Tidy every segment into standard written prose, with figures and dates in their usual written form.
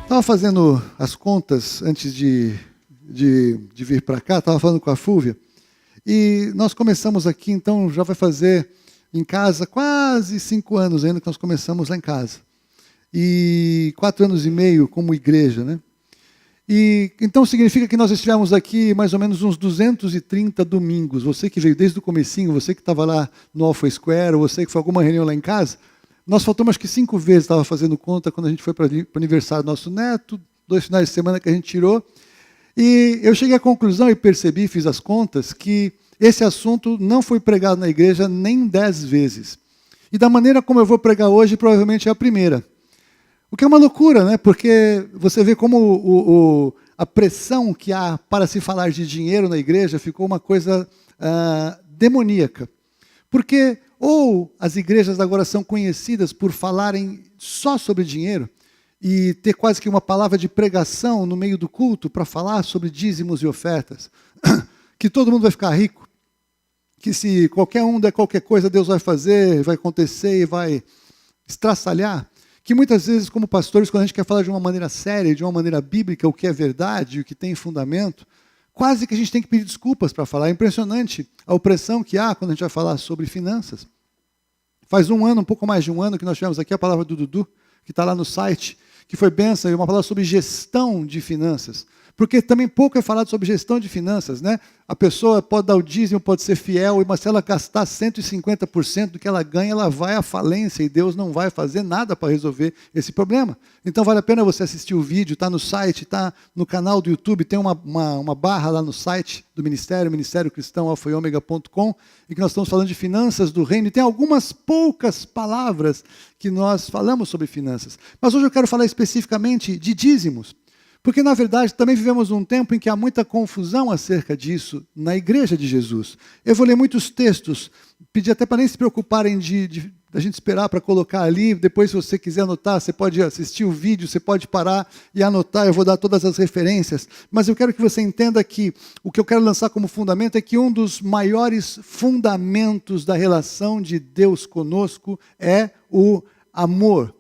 Estava fazendo as contas antes de vir para cá, estava falando com a Fúvia, e nós começamos aqui, então já vai fazer em casa quase 5 anos ainda que nós começamos lá em casa. E 4 anos e meio como igreja, né? E então significa que nós estivemos aqui mais ou menos uns 230 domingos. Você que veio desde o comecinho, você que estava lá no Alpha Square, ou você que foi a alguma reunião lá em casa, nós faltamos acho que 5 vezes, estava fazendo conta, quando a gente foi para o aniversário do nosso neto, 2 finais de semana que a gente tirou. E eu cheguei à conclusão e percebi, fiz as contas, que esse assunto não foi pregado na igreja nem 10 vezes. E da maneira como eu vou pregar hoje, provavelmente é a primeira. O que é uma loucura, né? Porque você vê como a pressão que há para se falar de dinheiro na igreja ficou uma coisa demoníaca. Porque ou as igrejas agora são conhecidas por falarem só sobre dinheiro e ter quase que uma palavra de pregação no meio do culto para falar sobre dízimos e ofertas, que todo mundo vai ficar rico, que se qualquer um der qualquer coisa, Deus vai fazer, vai acontecer e vai estraçalhar. Que muitas vezes, como pastores, quando a gente quer falar de uma maneira séria, de uma maneira bíblica, o que é verdade, o que tem fundamento, quase que a gente tem que pedir desculpas para falar. É impressionante a opressão que há quando a gente vai falar sobre finanças. Faz um pouco mais de um ano, que nós tivemos aqui a palavra do Dudu, que está lá no site, que foi bênção, e uma palavra sobre gestão de finanças. Porque também pouco é falado sobre gestão de finanças, né? A pessoa pode dar o dízimo, pode ser fiel, mas se ela gastar 150% do que ela ganha, ela vai à falência e Deus não vai fazer nada para resolver esse problema. Então vale a pena você assistir o vídeo, está no site, está no canal do YouTube, tem uma barra lá no site do Ministério Cristão alfaeomega.com, em que nós estamos falando de finanças do reino, e tem algumas poucas palavras que nós falamos sobre finanças. Mas hoje eu quero falar especificamente de dízimos. Porque, na verdade, também vivemos um tempo em que há muita confusão acerca disso na igreja de Jesus. Eu vou ler muitos textos, pedir até para nem se preocuparem da gente esperar para colocar ali. Depois, se você quiser anotar, você pode assistir o vídeo, você pode parar e anotar, eu vou dar todas as referências. Mas eu quero que você entenda que o que eu quero lançar como fundamento é que um dos maiores fundamentos da relação de Deus conosco é o amor.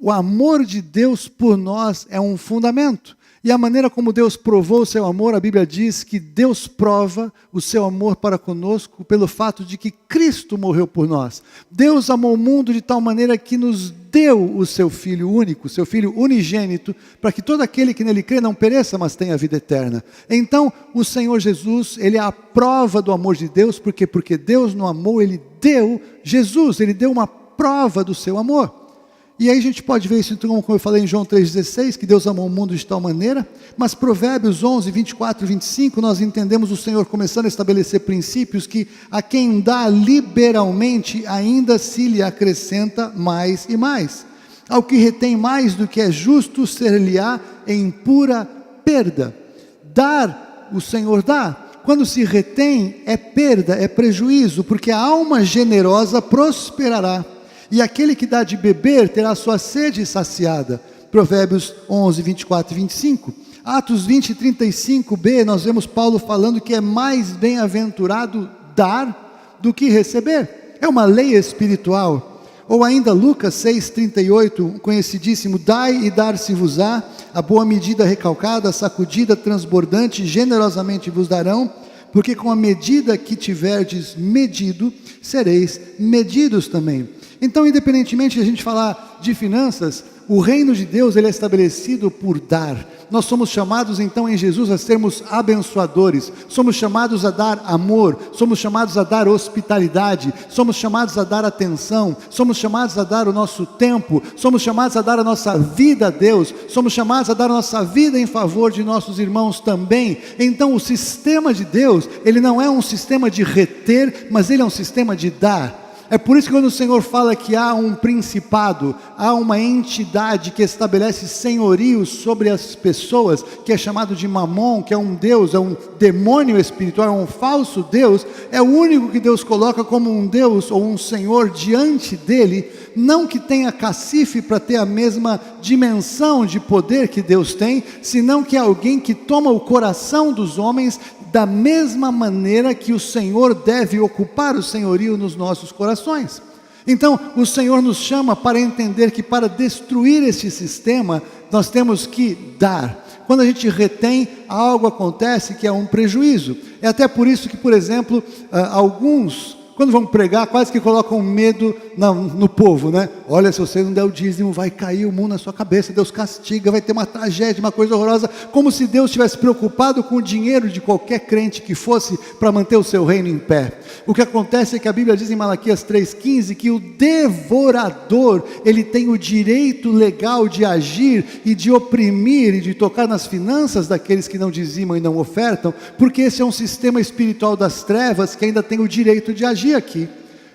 O amor de Deus por nós é um fundamento. E a maneira como Deus provou o seu amor, a Bíblia diz que Deus prova o seu amor para conosco pelo fato de que Cristo morreu por nós. Deus amou o mundo de tal maneira que nos deu o seu Filho único, o seu Filho unigênito, para que todo aquele que nele crê não pereça, mas tenha vida eterna. Então, o Senhor Jesus, ele é a prova do amor de Deus, porque Deus no amor, ele deu Jesus, ele deu uma prova do seu amor. E aí a gente pode ver isso, então, como eu falei em João 3,16, que Deus amou o mundo de tal maneira, mas Provérbios 11, 24 e 25, nós entendemos o Senhor começando a estabelecer princípios que a quem dá liberalmente, ainda se lhe acrescenta mais e mais. Ao que retém mais do que é justo, ser-lhe-á em pura perda. Dar, o Senhor dá. Quando se retém, é perda, é prejuízo, porque a alma generosa prosperará. E aquele que dá de beber terá sua sede saciada. Provérbios 11, 24 e 25. Atos 20 e 35b, nós vemos Paulo falando que é mais bem-aventurado dar do que receber. É uma lei espiritual. Ou ainda Lucas 6, 38, um conhecidíssimo: dai e dar-se-vos-á, a boa medida recalcada, sacudida, transbordante, generosamente vos darão, porque com a medida que tiverdes medido, sereis medidos também. Então, independentemente de a gente falar de finanças, O reino de Deus, ele é estabelecido por dar. Nós somos chamados então em Jesus a sermos abençoadores, somos chamados a dar amor, somos chamados a dar hospitalidade, somos chamados a dar atenção, somos chamados a dar o nosso tempo, somos chamados a dar a nossa vida a Deus, somos chamados a dar a nossa vida em favor de nossos irmãos também. Então o sistema de Deus, ele não é um sistema de reter, mas ele é um sistema de dar. É por isso que quando o Senhor fala que há um principado, há uma entidade que estabelece senhorio sobre as pessoas, que é chamado de Mamon, que é um Deus, é um demônio espiritual, é um falso Deus, é o único que Deus coloca como um Deus ou um Senhor diante dele, não que tenha cacife para ter a mesma dimensão de poder que Deus tem, senão que é alguém que toma o coração dos homens da mesma maneira que o Senhor deve ocupar o senhorio nos nossos corações. Então, o Senhor nos chama para entender que para destruir esse sistema, nós temos que dar. Quando a gente retém, algo acontece que é um prejuízo. É até por isso que, por exemplo, alguns, quando vão pregar, quase que colocam medo no povo, né? Olha, se você não der o dízimo, vai cair o mundo na sua cabeça, Deus castiga, vai ter uma tragédia, uma coisa horrorosa, como se Deus estivesse preocupado com o dinheiro de qualquer crente que fosse para manter o seu reino em pé. O que acontece é que a Bíblia diz em Malaquias 3,15 que o devorador, ele tem o direito legal de agir e de oprimir e de tocar nas finanças daqueles que não dizimam e não ofertam, porque esse é um sistema espiritual das trevas que ainda tem o direito de agir aqui.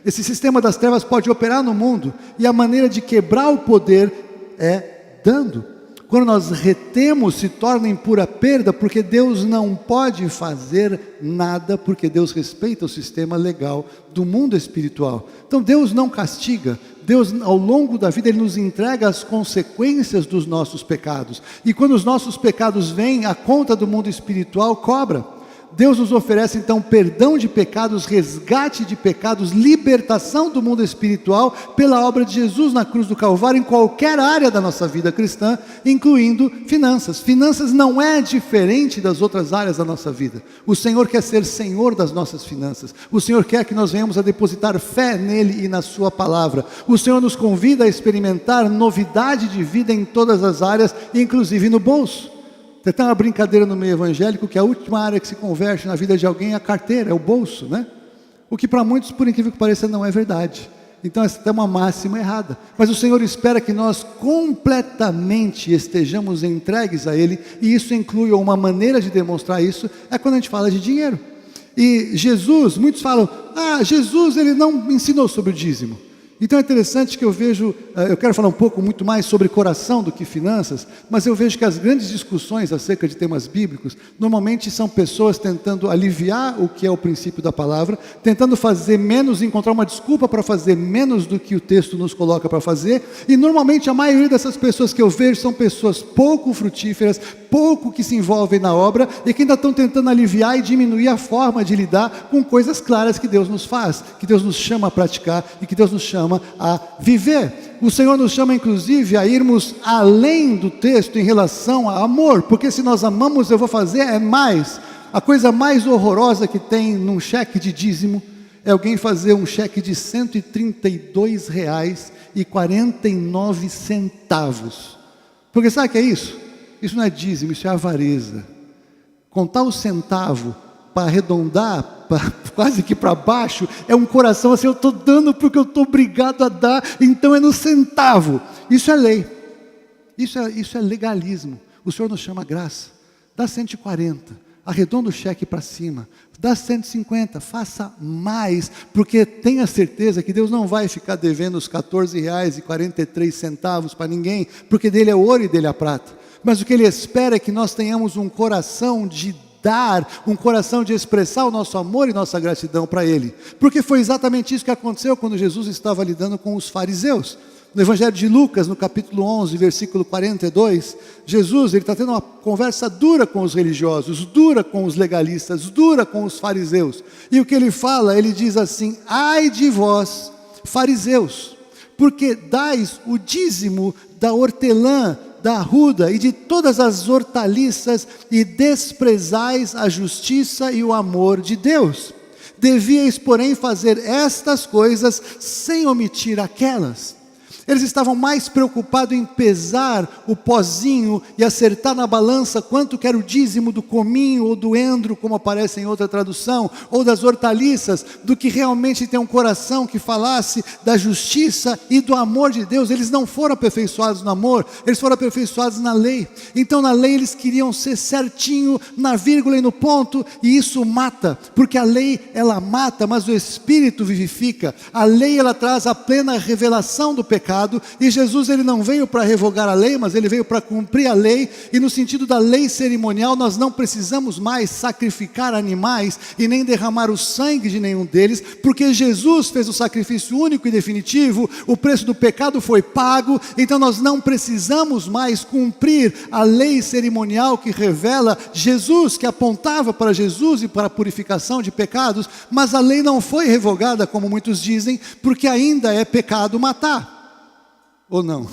Esse sistema das trevas pode operar no mundo, e a maneira de quebrar o poder é dando. Quando nós retemos, se torna em pura perda, porque Deus não pode fazer nada, porque Deus respeita o sistema legal do mundo espiritual. Então Deus não castiga, Deus ao longo da vida Ele nos entrega as consequências dos nossos pecados, e quando os nossos pecados vêm, a conta do mundo espiritual cobra. Deus nos oferece então perdão de pecados, resgate de pecados, libertação do mundo espiritual pela obra de Jesus na cruz do Calvário em qualquer área da nossa vida cristã, incluindo finanças. Finanças não é diferente das outras áreas da nossa vida. O Senhor quer ser Senhor das nossas finanças. O Senhor quer que nós venhamos a depositar fé nele e na sua palavra. O Senhor nos convida a experimentar novidade de vida em todas as áreas, inclusive no bolso. Tem uma brincadeira no meio evangélico que a última área que se converte na vida de alguém é a carteira, é o bolso, né? O que para muitos, por incrível que pareça, não é verdade. Então essa é uma máxima errada. Mas o Senhor espera que nós completamente estejamos entregues a Ele, e isso inclui, ou uma maneira de demonstrar isso, é quando a gente fala de dinheiro. E Jesus, muitos falam, Jesus ele não ensinou sobre o dízimo. Então é interessante que eu vejo, eu quero falar um pouco muito mais sobre coração do que finanças, mas eu vejo que as grandes discussões acerca de temas bíblicos, normalmente são pessoas tentando aliviar o que é o princípio da palavra, tentando fazer menos, encontrar uma desculpa para fazer menos do que o texto nos coloca para fazer, e normalmente a maioria dessas pessoas que eu vejo são pessoas pouco frutíferas, pouco que se envolvem na obra, e que ainda estão tentando aliviar e diminuir a forma de lidar com coisas claras que Deus nos faz, que Deus nos chama a praticar, e que Deus nos chama a viver. O Senhor nos chama inclusive a irmos além do texto em relação a amor, porque se nós amamos, eu vou fazer é mais. A coisa mais horrorosa que tem num cheque de dízimo é alguém fazer um cheque de R$ 132,49. Porque sabe o que é isso? Isso não é dízimo, isso é avareza. Contar o centavo para arredondar quase que para baixo, é um coração assim, eu estou dando porque eu estou obrigado a dar, então é no centavo. Isso é lei, isso é legalismo. O Senhor nos chama a graça. Dá 140, arredonda o cheque para cima, dá 150, faça mais, porque tenha certeza que Deus não vai ficar devendo os R$ 14,43 para ninguém, porque dele é o ouro e dele é a prata. Mas o que Ele espera é que nós tenhamos um coração de dar, um coração de expressar o nosso amor e nossa gratidão para Ele, porque foi exatamente isso que aconteceu quando Jesus estava lidando com os fariseus. No Evangelho de Lucas, no capítulo 11, versículo 42, Jesus está tendo uma conversa dura com os religiosos, dura com os legalistas, dura com os fariseus, e o que Ele fala, Ele diz assim: ai de vós, fariseus, porque dais o dízimo da hortelã, da arruda e de todas as hortaliças, e desprezais a justiça e o amor de Deus. Devíeis, porém, fazer estas coisas sem omitir aquelas. Eles estavam mais preocupados em pesar o pozinho e acertar na balança quanto que era o dízimo do cominho ou do endro, como aparece em outra tradução, ou das hortaliças, do que realmente ter um coração que falasse da justiça e do amor de Deus. Eles não foram aperfeiçoados no amor, eles foram aperfeiçoados na lei. Então na lei eles queriam ser certinho, na vírgula e no ponto, e isso mata, porque a lei ela mata, mas o Espírito vivifica. A lei ela traz a plena revelação do pecado, e Jesus ele não veio para revogar a lei, mas ele veio para cumprir a lei. E no sentido da lei cerimonial, nós não precisamos mais sacrificar animais e nem derramar o sangue de nenhum deles, porque Jesus fez o sacrifício único e definitivo, o preço do pecado foi pago. Então nós não precisamos mais cumprir a lei cerimonial que revela Jesus, que apontava para Jesus e para a purificação de pecados. Mas a lei não foi revogada, como muitos dizem, porque ainda é pecado matar, ou não?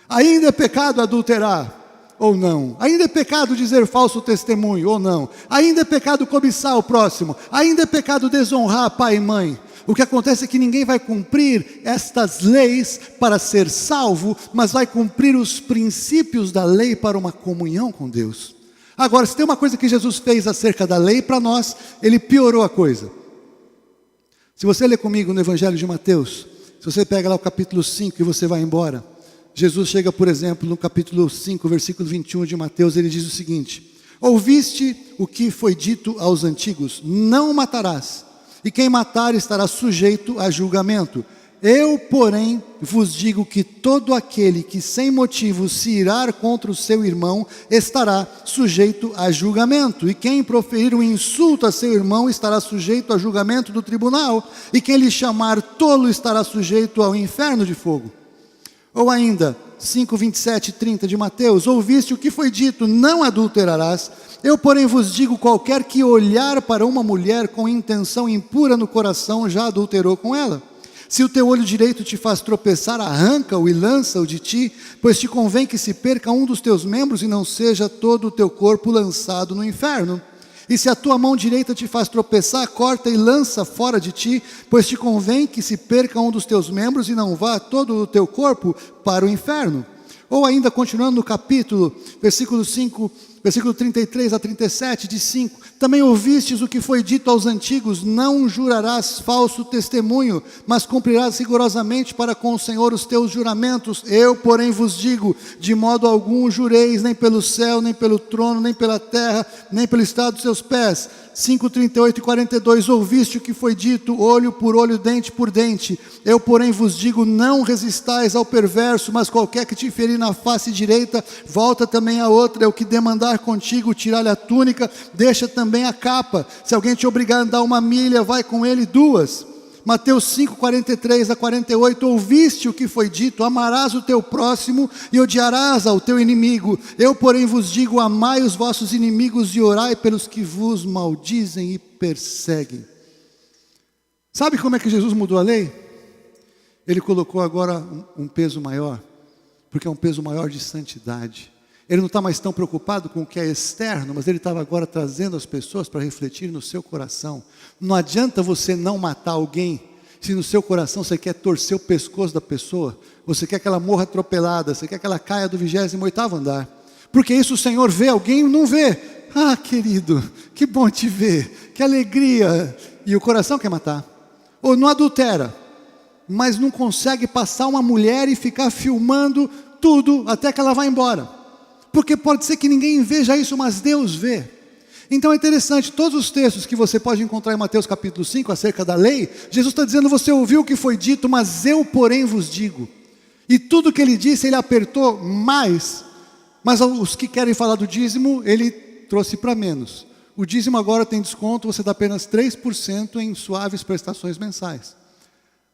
Ainda é pecado adulterar, ou não? Ainda é pecado dizer falso testemunho, ou não? Ainda é pecado cobiçar o próximo? Ainda é pecado desonrar pai e mãe? O que acontece é que ninguém vai cumprir estas leis para ser salvo, mas vai cumprir os princípios da lei para uma comunhão com Deus. Agora, se tem uma coisa que Jesus fez acerca da lei para nós, ele piorou a coisa. Se você ler comigo no Evangelho de Mateus, se você pega lá o capítulo 5 e você vai embora, Jesus chega, por exemplo, no capítulo 5, versículo 21 de Mateus, ele diz o seguinte: ouviste o que foi dito aos antigos, não matarás, e quem matar estará sujeito a julgamento. Eu, porém, vos digo que todo aquele que sem motivo se irar contra o seu irmão estará sujeito a julgamento. E quem proferir um insulto a seu irmão estará sujeito a julgamento do tribunal. E quem lhe chamar tolo estará sujeito ao inferno de fogo. Ou ainda, 5, 27 e 30 de Mateus: ouviste o que foi dito, não adulterarás. Eu, porém, vos digo, qualquer que olhar para uma mulher com intenção impura no coração, já adulterou com ela. Se o teu olho direito te faz tropeçar, arranca-o e lança-o de ti, pois te convém que se perca um dos teus membros e não seja todo o teu corpo lançado no inferno. E se a tua mão direita te faz tropeçar, corta e lança fora de ti, pois te convém que se perca um dos teus membros e não vá todo o teu corpo para o inferno. Ou ainda, continuando no capítulo, versículo 5, versículo 33 a 37, de 5: também ouvistes o que foi dito aos antigos, não jurarás falso testemunho, mas cumprirás rigorosamente para com o Senhor os teus juramentos. Eu, porém, vos digo, de modo algum jureis, nem pelo céu, nem pelo trono, nem pela terra, nem pelo estado dos seus pés. 5, 38 e 42, ouviste o que foi dito, olho por olho, dente por dente. Eu, porém, vos digo, não resistais ao perverso, mas qualquer que te ferir na face direita, volta também a outra. É o que demandar contigo, tirar-lhe a túnica, deixa também a capa. Se alguém te obrigar a andar 1 milha, vai com ele 2. Mateus 5, 43 a 48, ouviste o que foi dito, amarás o teu próximo e odiarás ao teu inimigo. Eu, porém, vos digo, amai os vossos inimigos e orai pelos que vos maldizem e perseguem. Sabe como é que Jesus mudou a lei? Ele colocou agora um peso maior, porque é um peso maior de santidade. Ele não está mais tão preocupado com o que é externo, mas ele estava agora trazendo as pessoas para refletir no seu coração. Não adianta você não matar alguém, se no seu coração você quer torcer o pescoço da pessoa, você quer que ela morra atropelada, você quer que ela caia do 28º andar. Porque isso o Senhor vê, alguém não vê. Ah, querido, que bom te ver, que alegria. E o coração quer matar. Ou não adultera, mas não consegue passar uma mulher e ficar filmando tudo até que ela vá embora. Porque pode ser que ninguém veja isso, mas Deus vê. Então é interessante, todos os textos que você pode encontrar em Mateus capítulo 5, acerca da lei, Jesus está dizendo, você ouviu o que foi dito, mas eu, porém, vos digo. E tudo que ele disse, ele apertou mais, mas os que querem falar do dízimo, ele trouxe para menos. O dízimo agora tem desconto, você dá apenas 3% em suaves prestações mensais.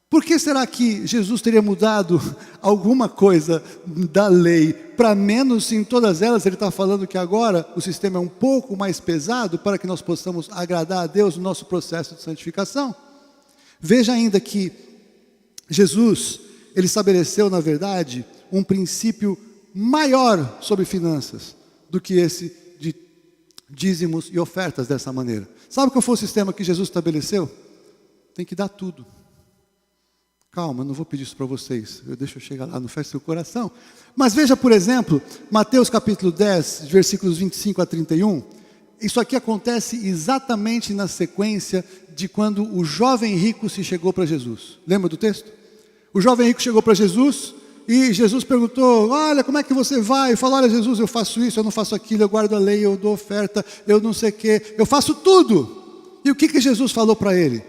Por que será que Jesus teria mudado alguma coisa da lei para menos, se em todas elas ele está falando que agora o sistema é um pouco mais pesado para que nós possamos agradar a Deus no nosso processo de santificação? Veja ainda que Jesus, ele estabeleceu na verdade um princípio maior sobre finanças do que esse de dízimos e ofertas dessa maneira. Sabe qual foi o sistema que Jesus estabeleceu? Tem que dar tudo. Calma, não vou pedir isso para vocês. Deixa eu chegar lá, não feche seu coração. Mas veja, por exemplo, Mateus capítulo 10, versículos 25 a 31. Isso aqui acontece exatamente na sequência de quando o jovem rico se chegou para Jesus. Lembra do texto? O jovem rico chegou para Jesus e Jesus perguntou: olha, como é que você vai? Ele falou: olha, Jesus, eu faço isso, eu não faço aquilo, eu guardo a lei, eu dou oferta, eu não sei o quê, eu faço tudo. E o que Jesus falou para ele?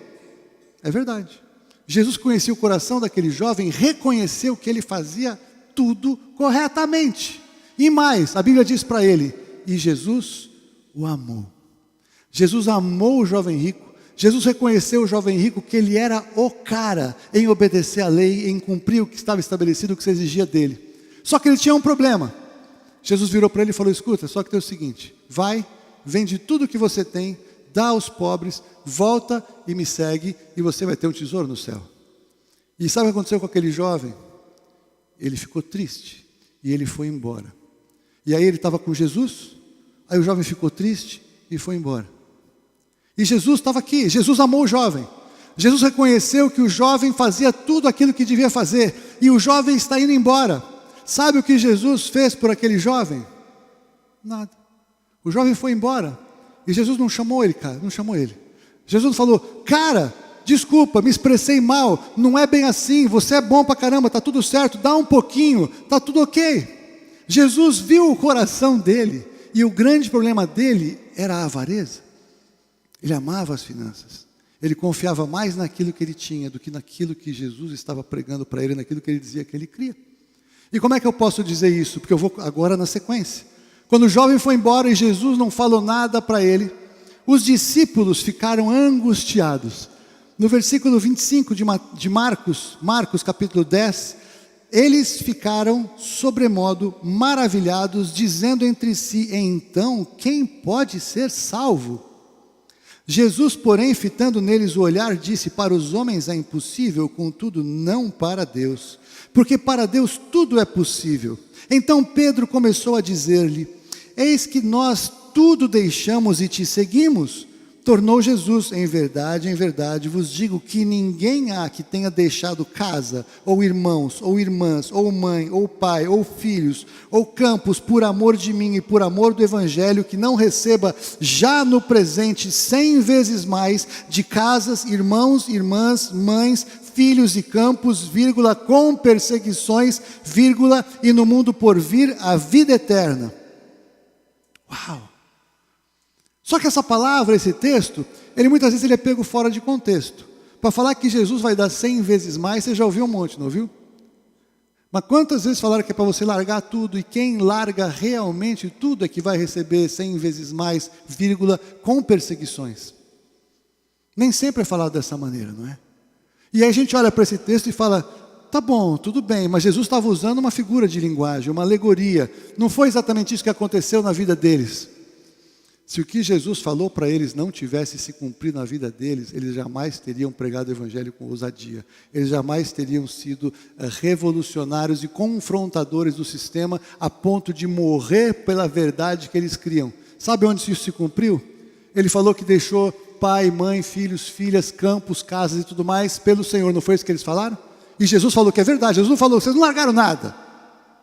É verdade. Jesus conhecia o coração daquele jovem, reconheceu que ele fazia tudo corretamente. E mais, a Bíblia diz para ele, e Jesus o amou. Jesus amou o jovem rico. Jesus reconheceu o jovem rico que ele era o cara em obedecer à lei, em cumprir o que estava estabelecido, o que se exigia dele. Só que ele tinha um problema. Jesus virou para ele e falou: escuta, só que tem o seguinte, vai, vende tudo que você tem, dá aos pobres, volta e me segue, e você vai ter um tesouro no céu. E sabe o que aconteceu com aquele jovem? Ele ficou triste, e ele foi embora. E aí ele estava com Jesus, aí o jovem ficou triste e foi embora. E Jesus estava aqui, Jesus amou o jovem. Jesus reconheceu que o jovem fazia tudo aquilo que devia fazer, e o jovem está indo embora. Sabe o que Jesus fez por aquele jovem? Nada. O jovem foi embora. E Jesus não chamou ele, cara, não chamou ele. Jesus não falou: cara, desculpa, me expressei mal, não é bem assim, você é bom pra caramba, tá tudo certo, dá um pouquinho, tá tudo ok. Jesus viu o coração dele, e o grande problema dele era a avareza. Ele amava as finanças, ele confiava mais naquilo que ele tinha do que naquilo que Jesus estava pregando para ele, naquilo que ele dizia que ele cria. E como é que eu posso dizer isso? Porque eu vou agora na sequência. Quando o jovem foi embora e Jesus não falou nada para ele, os discípulos ficaram angustiados. No versículo 25 de Marcos capítulo 10, eles ficaram sobremodo maravilhados, dizendo entre si: então, quem pode ser salvo? Jesus, porém, fitando neles o olhar, disse: para os homens é impossível, contudo não para Deus, porque para Deus tudo é possível. Então Pedro começou a dizer-lhe: eis que nós tudo deixamos e te seguimos. Tornou Jesus: em verdade vos digo que ninguém há que tenha deixado casa, ou irmãos, ou irmãs, ou mãe, ou pai, ou filhos, ou campos, por amor de mim e por amor do Evangelho, que não receba já no presente 100 vezes mais de casas, irmãos, irmãs, mães, filhos e campos, vírgula, com perseguições, vírgula, e no mundo por vir a vida eterna. Uau! Só que essa palavra, esse texto, muitas vezes ele é pego fora de contexto. Para falar que Jesus vai dar 100 vezes mais, você já ouviu um monte, não ouviu? Mas quantas vezes falaram que é para você largar tudo, e quem larga realmente tudo é que vai receber 100 vezes mais, vírgula, com perseguições? Nem sempre é falado dessa maneira, não é? E aí a gente olha para esse texto e fala: tá bom, tudo bem, mas Jesus estava usando uma figura de linguagem, uma alegoria. Não foi exatamente isso que aconteceu na vida deles. Se o que Jesus falou para eles não tivesse se cumprido na vida deles, eles jamais teriam pregado o Evangelho com ousadia. Eles jamais teriam sido revolucionários e confrontadores do sistema a ponto de morrer pela verdade que eles criam. Sabe onde isso se cumpriu? Ele falou que deixou pai, mãe, filhos, filhas, campos, casas e tudo mais pelo Senhor. Não foi isso que eles falaram? E Jesus falou que é verdade. Jesus não falou: vocês não largaram nada.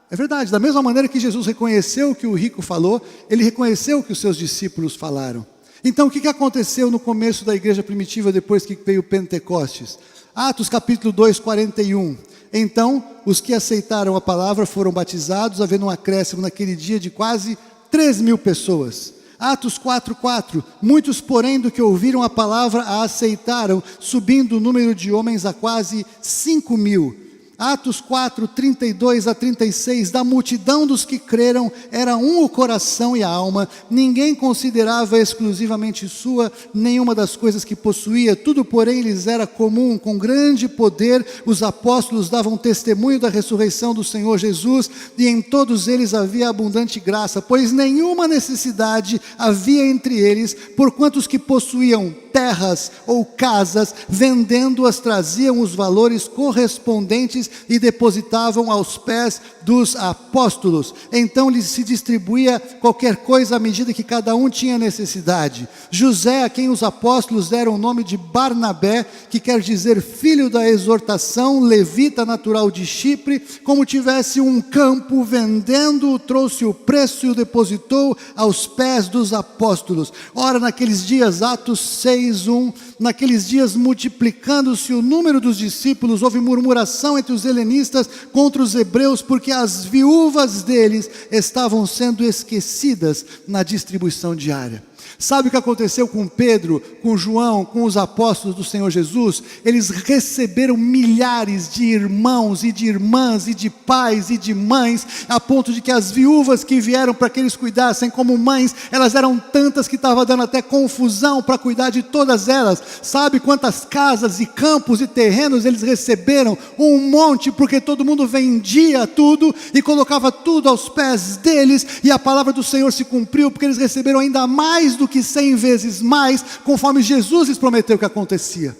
É verdade, da mesma maneira que Jesus reconheceu o que o rico falou, ele reconheceu o que os seus discípulos falaram. Então o que aconteceu no começo da igreja primitiva, depois que veio Pentecostes? Atos capítulo 2, 41. Então os que aceitaram a palavra foram batizados, havendo um acréscimo naquele dia de quase 3.000 pessoas. Atos 4:4, muitos porém do que ouviram a palavra a aceitaram, subindo o número de homens a quase 5.000. Atos 4, 32 a 36, da multidão dos que creram, era um o coração e a alma, ninguém considerava exclusivamente sua nenhuma das coisas que possuía, tudo porém lhes era comum. Com grande poder os apóstolos davam testemunho da ressurreição do Senhor Jesus, e em todos eles havia abundante graça, pois nenhuma necessidade havia entre eles, porquanto os que possuíam terras ou casas, vendendo-as, traziam os valores correspondentes deles e depositavam aos pés dos apóstolos. Então lhes se distribuía qualquer coisa à medida que cada um tinha necessidade. José, a quem os apóstolos deram o nome de Barnabé, que quer dizer filho da exortação, levita natural de Chipre, como tivesse um campo, vendendo, trouxe o preço e o depositou aos pés dos apóstolos. Ora, naqueles dias, Atos 6:1, naqueles dias, multiplicando-se o número dos discípulos, houve murmuração entre os helenistas contra os hebreus, porque as viúvas deles estavam sendo esquecidas na distribuição diária. Sabe o que aconteceu com Pedro, com João, com os apóstolos do Senhor Jesus? Eles receberam milhares de irmãos e de irmãs e de pais e de mães, a ponto de que as viúvas que vieram para que eles cuidassem como mães, elas eram tantas que estava dando até confusão para cuidar de todas elas. Sabe quantas casas e campos e terrenos eles receberam? Um monte, porque todo mundo vendia tudo e colocava tudo aos pés deles, e a palavra do Senhor se cumpriu, porque eles receberam ainda mais do que 100 vezes mais, conforme Jesus lhes prometeu que acontecia.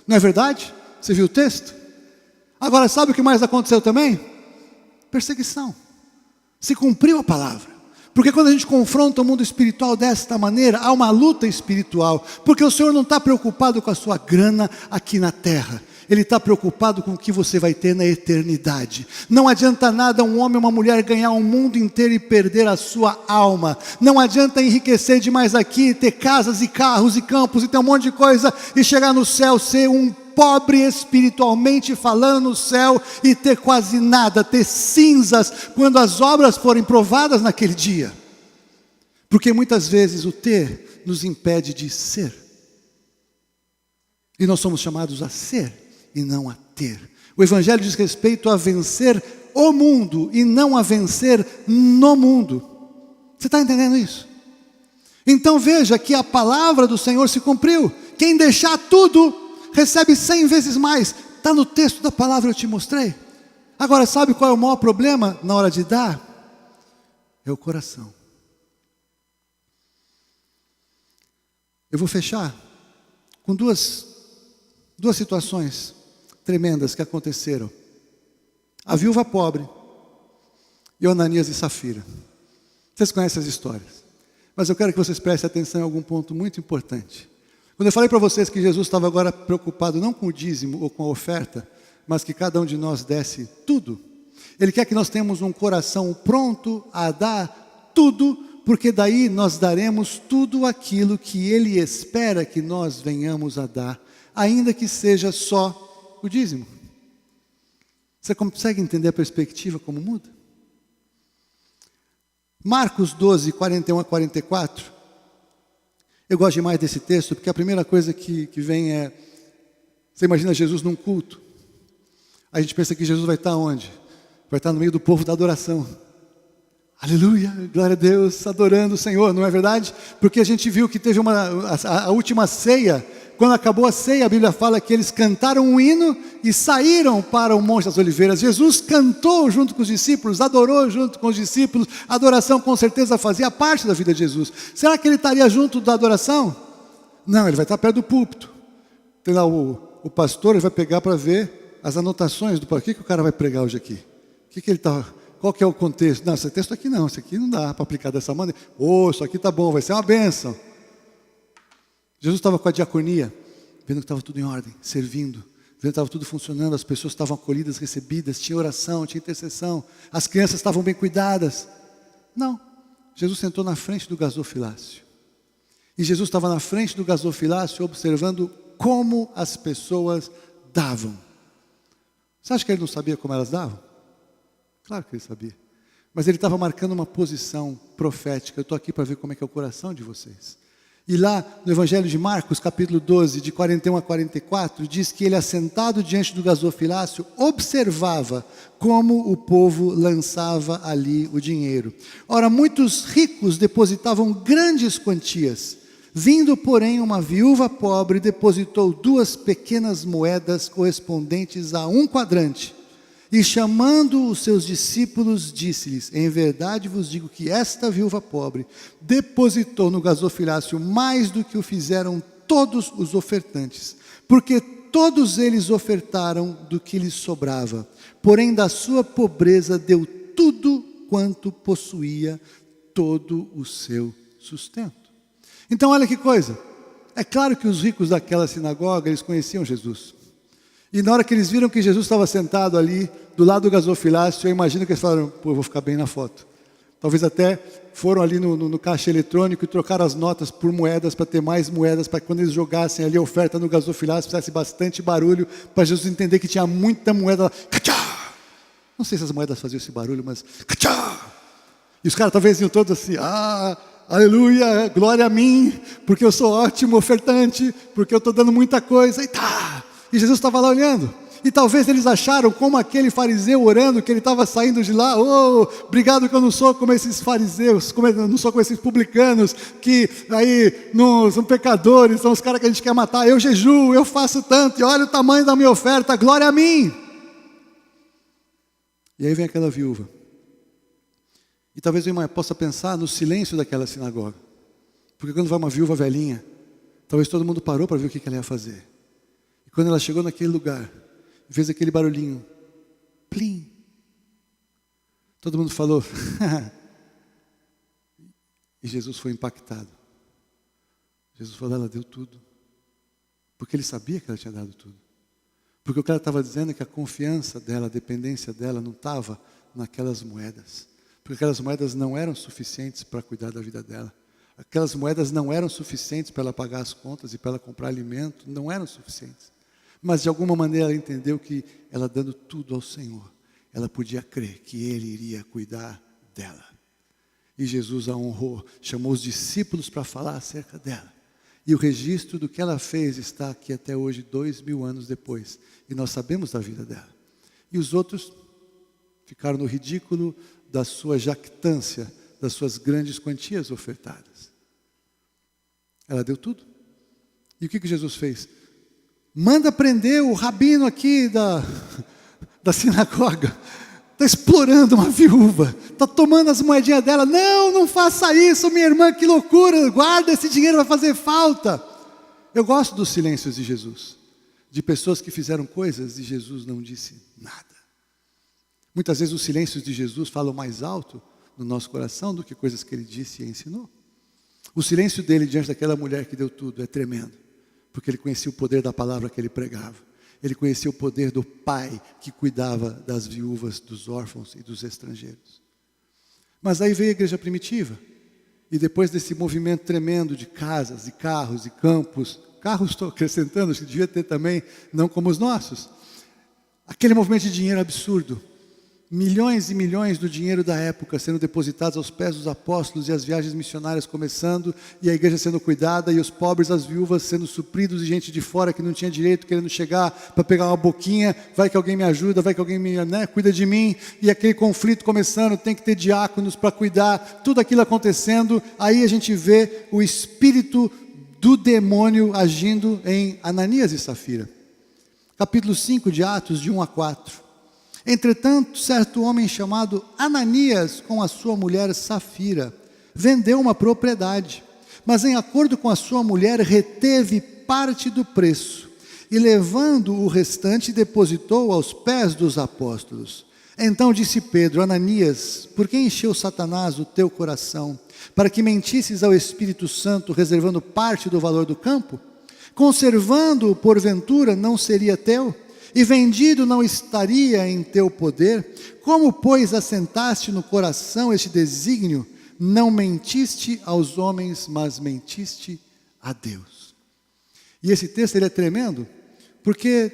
Não é verdade? Você viu o texto? Agora, sabe o que mais aconteceu também? Perseguição. Se cumpriu a palavra. Porque quando a gente confronta o mundo espiritual desta maneira, há uma luta espiritual. Porque o Senhor não está preocupado com a sua grana aqui na terra. Ele está preocupado com o que você vai ter na eternidade. Não adianta nada um homem ou uma mulher ganhar o mundo inteiro e perder a sua alma. Não adianta enriquecer demais aqui, ter casas e carros e campos e ter um monte de coisa e chegar no céu, ser um pobre espiritualmente falando no céu e ter quase nada, ter cinzas quando as obras forem provadas naquele dia. Porque muitas vezes o ter nos impede de ser. E nós somos chamados a ser e não a ter. O Evangelho diz respeito a vencer o mundo e não a vencer no mundo. Você está entendendo isso? Então veja que a palavra do Senhor se cumpriu. Quem deixar tudo, recebe 100 vezes mais. Está no texto da palavra, eu te mostrei. Agora, sabe qual é o maior problema na hora de dar? É o coração. Eu vou fechar com duas situações tremendas que aconteceram. A viúva pobre e Ananias e Safira. Vocês conhecem as histórias, mas eu quero que vocês prestem atenção em algum ponto muito importante. Quando eu falei para vocês que Jesus estava agora preocupado não com o dízimo ou com a oferta, mas que cada um de nós desse tudo, Ele quer que nós tenhamos um coração pronto a dar tudo, porque daí nós daremos tudo aquilo que Ele espera que nós venhamos a dar, ainda que seja só o dízimo. Você consegue entender a perspectiva como muda? Marcos 12, 41 a 44. Eu gosto demais desse texto, porque a primeira coisa que vem é, você imagina Jesus num culto. A gente pensa que Jesus vai estar onde? Vai estar no meio do povo da adoração. Aleluia, glória a Deus, adorando o Senhor, não é verdade? Porque a gente viu que teve a última ceia. Quando acabou a ceia, a Bíblia fala que eles cantaram um hino e saíram para o Monte das Oliveiras. Jesus cantou junto com os discípulos, adorou junto com os discípulos. A adoração com certeza fazia parte da vida de Jesus. Será que ele estaria junto da adoração? Não, ele vai estar perto do púlpito. Tem lá o pastor, ele vai pegar para ver as anotações do que o cara vai pregar hoje aqui. Que ele está... Qual que é o contexto? Não, esse texto aqui não, esse aqui não dá para aplicar dessa maneira. Isso aqui está bom, vai ser uma bênção. Jesus estava com a diaconia, vendo que estava tudo em ordem, servindo, vendo que estava tudo funcionando, as pessoas estavam acolhidas, recebidas, tinha oração, tinha intercessão, as crianças estavam bem cuidadas. Não, Jesus sentou na frente do gasofilácio. E Jesus estava na frente do gasofilácio observando como as pessoas davam. Você acha que ele não sabia como elas davam? Claro que ele sabia. Mas ele estava marcando uma posição profética. Eu estou aqui para ver como é que é o coração de vocês. E lá no Evangelho de Marcos, capítulo 12, de 41 a 44, diz que ele, assentado diante do gasofilácio, observava como o povo lançava ali o dinheiro. Ora, muitos ricos depositavam grandes quantias. Vindo, porém, uma viúva pobre, depositou 2 pequenas moedas correspondentes a 1 quadrante. E chamando os seus discípulos, disse-lhes: em verdade vos digo que esta viúva pobre depositou no gasofilácio mais do que o fizeram todos os ofertantes, porque todos eles ofertaram do que lhes sobrava, porém da sua pobreza deu tudo quanto possuía, todo o seu sustento. Então olha que coisa, é claro que os ricos daquela sinagoga, eles conheciam Jesus. E na hora que eles viram que Jesus estava sentado ali, do lado do gasofilácio, eu imagino que eles falaram, pô, eu vou ficar bem na foto. Talvez até foram ali no caixa eletrônico e trocaram as notas por moedas, para ter mais moedas, para que quando eles jogassem ali a oferta no gasofilácio, fizesse bastante barulho, para Jesus entender que tinha muita moeda lá. Cachá! Não sei se as moedas faziam esse barulho, mas cachá! E os caras talvez iam todos assim, aleluia, glória a mim, porque eu sou ótimo ofertante, porque eu estou dando muita coisa, e tá! E Jesus estava lá olhando. E talvez eles acharam, como aquele fariseu orando, que ele estava saindo de lá, obrigado que eu não sou como esses fariseus, não sou como esses publicanos, que aí não são pecadores, são os caras que a gente quer matar, eu jejuo, eu faço tanto, e olha o tamanho da minha oferta, glória a mim. E aí vem aquela viúva. E talvez o irmão possa pensar no silêncio daquela sinagoga. Porque quando vai uma viúva velhinha, talvez todo mundo parou para ver o que ela ia fazer. E quando ela chegou naquele lugar, fez aquele barulhinho, plim. Todo mundo falou. E Jesus foi impactado. Jesus falou, ela deu tudo. Porque ele sabia que ela tinha dado tudo. Porque o cara estava dizendo é que a confiança dela, a dependência dela não estava naquelas moedas. Porque aquelas moedas não eram suficientes para cuidar da vida dela. Aquelas moedas não eram suficientes para ela pagar as contas e para ela comprar alimento, não eram suficientes. Mas de alguma maneira ela entendeu que ela dando tudo ao Senhor, ela podia crer que Ele iria cuidar dela. E Jesus a honrou, chamou os discípulos para falar acerca dela. E o registro do que ela fez está aqui até hoje, 2000 anos depois. E nós sabemos da vida dela. E os outros ficaram no ridículo da sua jactância, das suas grandes quantias ofertadas. Ela deu tudo. E o que Jesus fez? Manda prender o rabino aqui da sinagoga. Está explorando uma viúva. Está tomando as moedinhas dela. Não faça isso, minha irmã, que loucura. Guarda esse dinheiro, vai fazer falta. Eu gosto dos silêncios de Jesus. De pessoas que fizeram coisas e Jesus não disse nada. Muitas vezes os silêncios de Jesus falam mais alto no nosso coração do que coisas que ele disse e ensinou. O silêncio dele diante daquela mulher que deu tudo é tremendo. Porque ele conhecia o poder da palavra que ele pregava. Ele conhecia o poder do pai que cuidava das viúvas, dos órfãos e dos estrangeiros. Mas aí veio a igreja primitiva. E depois desse movimento tremendo de casas, e carros, e campos. Carros estou acrescentando, acho que devia ter também, não como os nossos. Aquele movimento de dinheiro absurdo. Milhões e milhões do dinheiro da época sendo depositados aos pés dos apóstolos e as viagens missionárias começando e a igreja sendo cuidada e os pobres, as viúvas sendo supridos e gente de fora que não tinha direito querendo chegar para pegar uma boquinha, vai que alguém me ajuda, vai que alguém me cuida de mim, e aquele conflito começando, tem que ter diáconos para cuidar, tudo aquilo acontecendo. Aí a gente vê o espírito do demônio agindo em Ananias e Safira. Capítulo 5 de Atos, de 1 a 4. Entretanto, certo homem chamado Ananias, com a sua mulher Safira, vendeu uma propriedade, mas em acordo com a sua mulher, reteve parte do preço, e levando o restante, depositou aos pés dos apóstolos. Então disse Pedro, Ananias, por que encheu Satanás o teu coração, para que mentisses ao Espírito Santo, reservando parte do valor do campo? Conservando-o, porventura, não seria teu? E vendido não estaria em teu poder? Como, pois, assentaste no coração este desígnio? Não mentiste aos homens, mas mentiste a Deus. E esse texto ele é tremendo, porque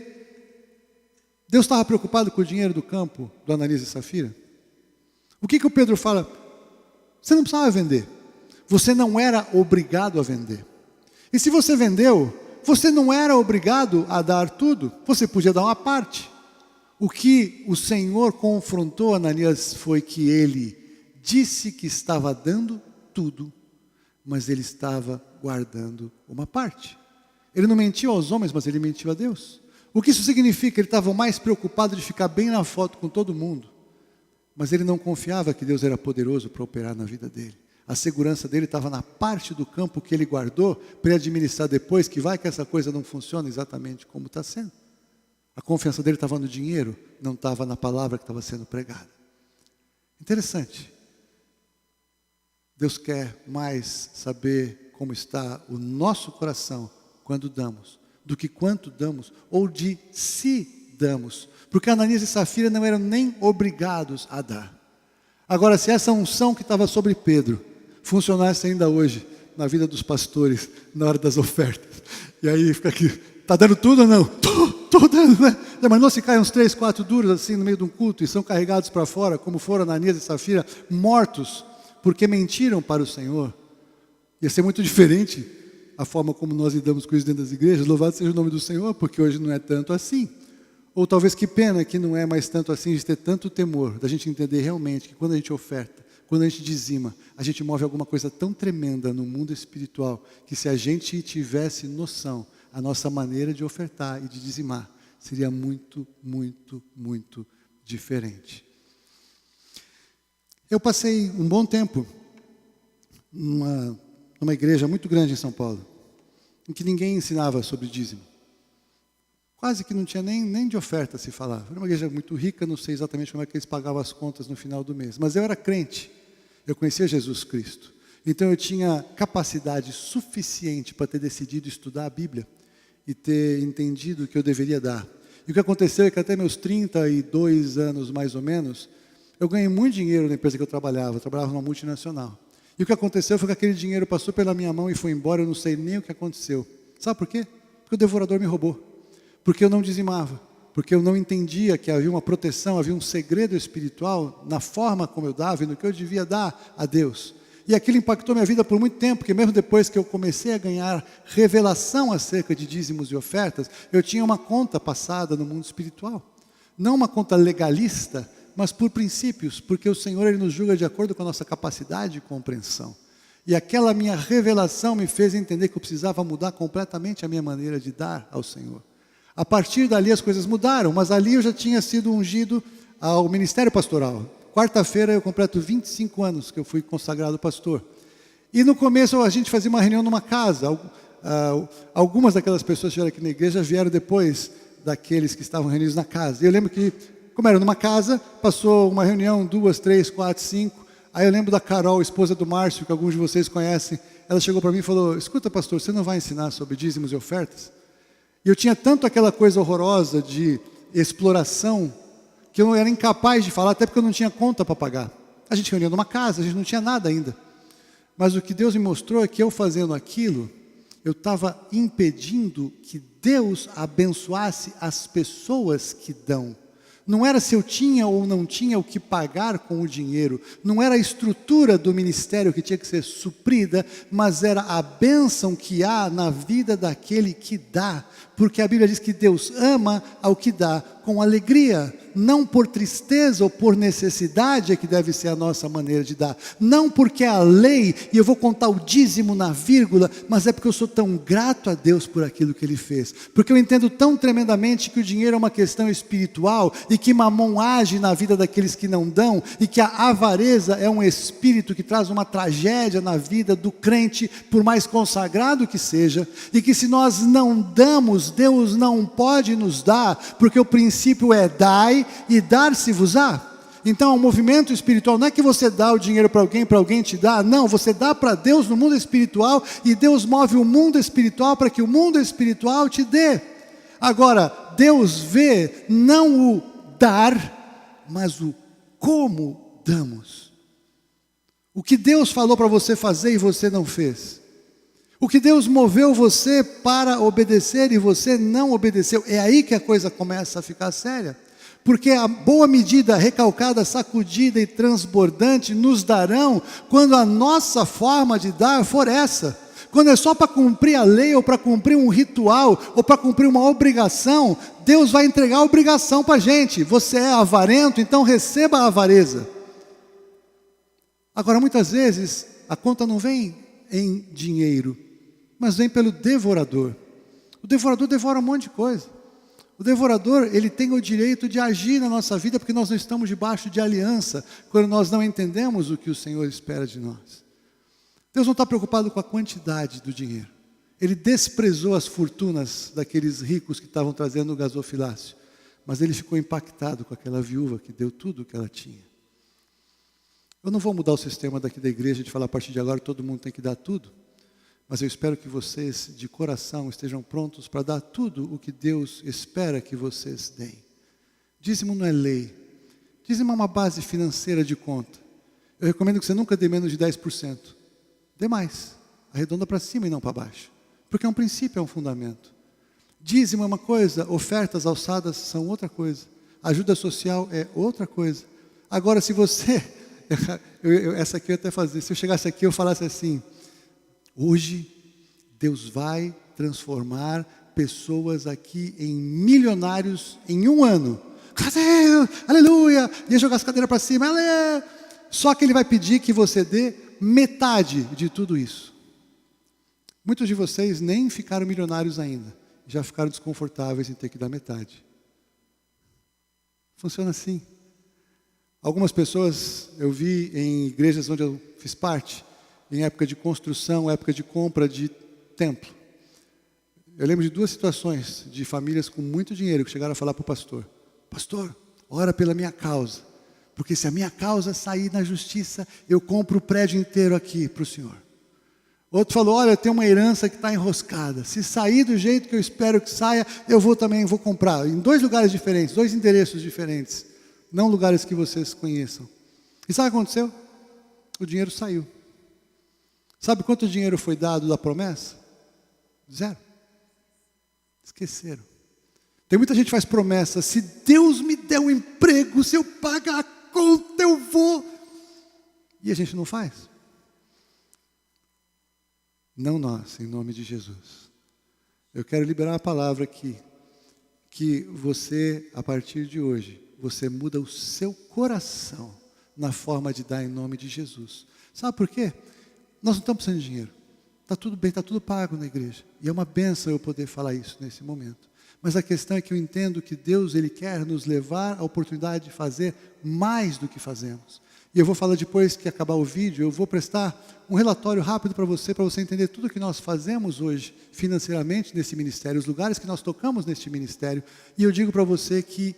Deus estava preocupado com o dinheiro do campo do Ananias e Safira. O que o Pedro fala? Você não precisava vender. Você não era obrigado a vender. E se você vendeu, você não era obrigado a dar tudo, você podia dar uma parte. O que o Senhor confrontou Ananias foi que ele disse que estava dando tudo, mas ele estava guardando uma parte. Ele não mentiu aos homens, mas ele mentiu a Deus. O que isso significa? Ele estava mais preocupado de ficar bem na foto com todo mundo, mas ele não confiava que Deus era poderoso para operar na vida dele. A segurança dele estava na parte do campo que ele guardou para ele administrar depois, que vai que essa coisa não funciona exatamente como está sendo. A confiança dele estava no dinheiro, não estava na palavra que estava sendo pregada. Interessante. Deus quer mais saber como está o nosso coração quando damos, do que quanto damos, ou de se damos. Porque Ananias e Safira não eram nem obrigados a dar. Agora, se essa unção que estava sobre Pedro funcionasse ainda hoje na vida dos pastores, na hora das ofertas, e aí fica aqui, está dando tudo ou não? Estou dando, né? Já imaginou se caem uns 3, 4 duros assim no meio de um culto e são carregados para fora, como foram Ananias e Safira, mortos, porque mentiram para o Senhor? Ia ser muito diferente a forma como nós lidamos com isso dentro das igrejas. Louvado seja o nome do Senhor, porque hoje não é tanto assim. Ou talvez que pena que não é mais tanto assim, de ter tanto temor, da gente entender realmente que quando a gente oferta, quando a gente dizima, a gente move alguma coisa tão tremenda no mundo espiritual, que se a gente tivesse noção, a nossa maneira de ofertar e de dizimar seria muito, muito, muito diferente. Eu passei um bom tempo numa igreja muito grande em São Paulo, em que ninguém ensinava sobre dízimo. Quase que não tinha nem de oferta se falava. Era uma igreja muito rica, não sei exatamente como é que eles pagavam as contas no final do mês. Mas eu era crente, eu conhecia Jesus Cristo. Então eu tinha capacidade suficiente para ter decidido estudar a Bíblia e ter entendido o que eu deveria dar. E o que aconteceu é que até meus 32 anos, mais ou menos, eu ganhei muito dinheiro na empresa que eu trabalhava numa multinacional. E o que aconteceu foi que aquele dinheiro passou pela minha mão e foi embora, eu não sei nem o que aconteceu. Sabe por quê? Porque o devorador me roubou. Porque eu não dizimava. Porque eu não entendia que havia uma proteção, havia um segredo espiritual na forma como eu dava e no que eu devia dar a Deus. E aquilo impactou minha vida por muito tempo, porque mesmo depois que eu comecei a ganhar revelação acerca de dízimos e ofertas, eu tinha uma conta passada no mundo espiritual. Não uma conta legalista, mas por princípios, porque o Senhor ele nos julga de acordo com a nossa capacidade de compreensão. E aquela minha revelação me fez entender que eu precisava mudar completamente a minha maneira de dar ao Senhor. A partir dali as coisas mudaram, mas ali eu já tinha sido ungido ao ministério pastoral. Quarta-feira eu completo 25 anos que eu fui consagrado pastor. E no começo a gente fazia uma reunião numa casa. Algumas daquelas pessoas que vieram aqui na igreja vieram depois daqueles que estavam reunidos na casa. E eu lembro que, como era numa casa, passou uma reunião, 2, 3, 4, 5. Aí eu lembro da Carol, esposa do Márcio, que alguns de vocês conhecem. Ela chegou para mim e falou: escuta, pastor, você não vai ensinar sobre dízimos e ofertas? E eu tinha tanto aquela coisa horrorosa de exploração, que eu era incapaz de falar, até porque eu não tinha conta para pagar. A gente reunia numa casa, a gente não tinha nada ainda. Mas o que Deus me mostrou é que eu fazendo aquilo, eu estava impedindo que Deus abençoasse as pessoas que dão. Não era se eu tinha ou não tinha o que pagar com o dinheiro. Não era a estrutura do ministério que tinha que ser suprida, mas era a bênção que há na vida daquele que dá. Porque a Bíblia diz que Deus ama ao que dá com alegria. Não por tristeza ou por necessidade é que deve ser a nossa maneira de dar. Não porque é a lei e eu vou contar o dízimo na vírgula, mas é porque eu sou tão grato a Deus por aquilo que Ele fez. Porque eu entendo tão tremendamente que o dinheiro é uma questão espiritual e que Mamon age na vida daqueles que não dão e que a avareza é um espírito que traz uma tragédia na vida do crente, por mais consagrado que seja, e que se nós não damos, Deus não pode nos dar, porque o princípio é dai e dar-se-vos-á. Então o movimento espiritual não é que você dá o dinheiro para alguém te dá, não, você dá para Deus no mundo espiritual e Deus move o mundo espiritual para que o mundo espiritual te dê. Agora, Deus vê não o dar, mas o como damos. O que Deus falou para você fazer e você não fez. O que Deus moveu você para obedecer e você não obedeceu. É aí que a coisa começa a ficar séria. Porque a boa medida, recalcada, sacudida e transbordante nos darão quando a nossa forma de dar for essa. Quando é só para cumprir a lei, ou para cumprir um ritual, ou para cumprir uma obrigação, Deus vai entregar a obrigação para a gente. Você é avarento, então receba a avareza. Agora, muitas vezes, a conta não vem em dinheiro, mas vem pelo devorador. O devorador devora um monte de coisa. O devorador, ele tem o direito de agir na nossa vida, porque nós não estamos debaixo de aliança, quando nós não entendemos o que o Senhor espera de nós. Deus não está preocupado com a quantidade do dinheiro. Ele desprezou as fortunas daqueles ricos que estavam trazendo o gasofilácio. Mas ele ficou impactado com aquela viúva que deu tudo o que ela tinha. Eu não vou mudar o sistema daqui da igreja de falar a partir de agora todo mundo tem que dar tudo. Mas eu espero que vocês, de coração, estejam prontos para dar tudo o que Deus espera que vocês deem. Dízimo não é lei. Dízimo é uma base financeira de conta. Eu recomendo que você nunca dê menos de 10%. Dê mais. Arredonda para cima e não para baixo. Porque é um princípio, é um fundamento. Dízimo é uma coisa, ofertas alçadas são outra coisa. Ajuda social é outra coisa. Agora, se você... essa aqui eu até fazia. Se eu chegasse aqui, eu falasse assim... Hoje, Deus vai transformar pessoas aqui em milionários em um ano. Aleluia! Ia jogar as cadeiras para cima. Aleluia! Só que Ele vai pedir que você dê metade de tudo isso. Muitos de vocês nem ficaram milionários ainda. Já ficaram desconfortáveis em ter que dar metade. Funciona assim. Algumas pessoas eu vi em igrejas onde eu fiz parte, em época de construção, época de compra de templo. Eu lembro de 2 situações de famílias com muito dinheiro que chegaram a falar para o pastor: pastor, ora pela minha causa, porque se a minha causa sair na justiça, eu compro o prédio inteiro aqui para o senhor. Outro falou: olha, eu tenho uma herança que está enroscada, se sair do jeito que eu espero que saia, eu também vou comprar. Em 2 lugares diferentes, 2 endereços diferentes, não lugares que vocês conheçam. E sabe o que aconteceu? O dinheiro saiu. Sabe quanto dinheiro foi dado da promessa? 0. Esqueceram. Tem muita gente que faz promessa: se Deus me der um emprego, se eu pagar a conta, eu vou. E a gente não faz. Não nós, em nome de Jesus. Eu quero liberar a palavra aqui, que você, a partir de hoje, você muda o seu coração na forma de dar em nome de Jesus. Sabe por quê? Nós não estamos precisando de dinheiro. Está tudo bem, está tudo pago na igreja. E é uma bênção eu poder falar isso nesse momento. Mas a questão é que eu entendo que Deus, Ele quer nos levar à oportunidade de fazer mais do que fazemos. E eu vou falar depois que acabar o vídeo, eu vou prestar um relatório rápido para você entender tudo que nós fazemos hoje financeiramente nesse ministério, os lugares que nós tocamos neste ministério. E eu digo para você que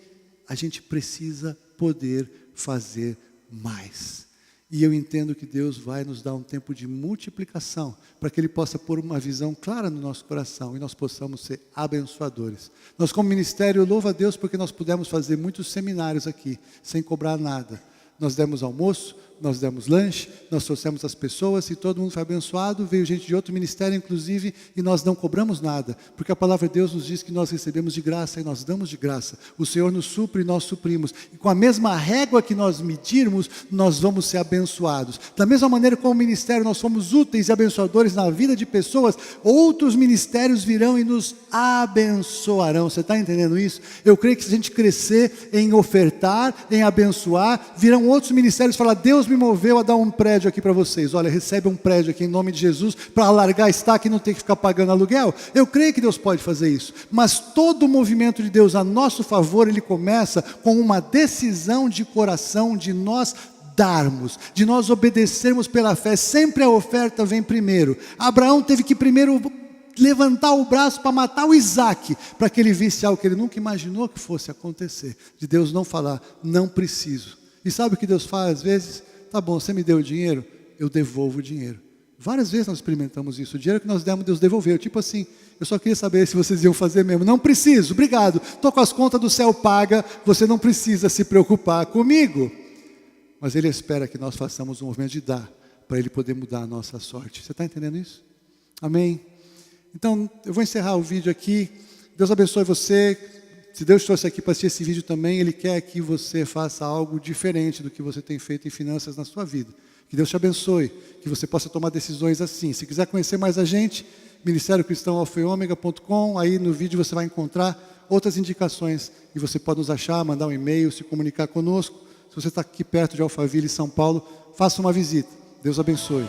a gente precisa poder fazer mais. E eu entendo que Deus vai nos dar um tempo de multiplicação, para que Ele possa pôr uma visão clara no nosso coração e nós possamos ser abençoadores. Nós, como ministério, louvo a Deus porque nós pudemos fazer muitos seminários aqui, sem cobrar nada. Nós demos almoço, nós demos lanche, nós trouxemos as pessoas e todo mundo foi abençoado. Veio gente de outro ministério, inclusive, e nós não cobramos nada, porque a palavra de Deus nos diz que nós recebemos de graça e nós damos de graça. O Senhor nos supre e nós suprimos. E com a mesma régua que nós medirmos, nós vamos ser abençoados. Da mesma maneira como ministério nós somos úteis e abençoadores na vida de pessoas, outros ministérios virão e nos abençoarão. Você está entendendo isso? Eu creio que se a gente crescer em ofertar, em abençoar, virão outros ministérios falar: Deus me moveu a dar um prédio aqui para vocês. Olha, recebe um prédio aqui em nome de Jesus para alargar estaca e não ter que ficar pagando aluguel. Eu creio que Deus pode fazer isso. Mas todo o movimento de Deus a nosso favor, ele começa com uma decisão de coração de nós darmos, de nós obedecermos pela fé. Sempre a oferta vem primeiro. Abraão teve que primeiro levantar o braço para matar o Isaac, para que ele visse algo que ele nunca imaginou que fosse acontecer. De Deus não falar: não preciso. E sabe o que Deus faz às vezes? Tá bom, você me deu o dinheiro, eu devolvo o dinheiro. Várias vezes nós experimentamos isso. O dinheiro que nós demos, Deus devolveu. Tipo assim: eu só queria saber se vocês iam fazer mesmo. Não preciso, obrigado. Estou com as contas do céu paga, você não precisa se preocupar comigo. Mas Ele espera que nós façamos um movimento de dar, para Ele poder mudar a nossa sorte. Você está entendendo isso? Amém? Então, eu vou encerrar o vídeo aqui. Deus abençoe você. Se Deus trouxe aqui para assistir esse vídeo também, Ele quer que você faça algo diferente do que você tem feito em finanças na sua vida. Que Deus te abençoe, que você possa tomar decisões assim. Se quiser conhecer mais a gente, ministériocristãoalfaeomega.com, aí no vídeo você vai encontrar outras indicações e você pode nos achar, mandar um e-mail, se comunicar conosco. Se você está aqui perto de Alphaville, São Paulo, faça uma visita. Deus abençoe.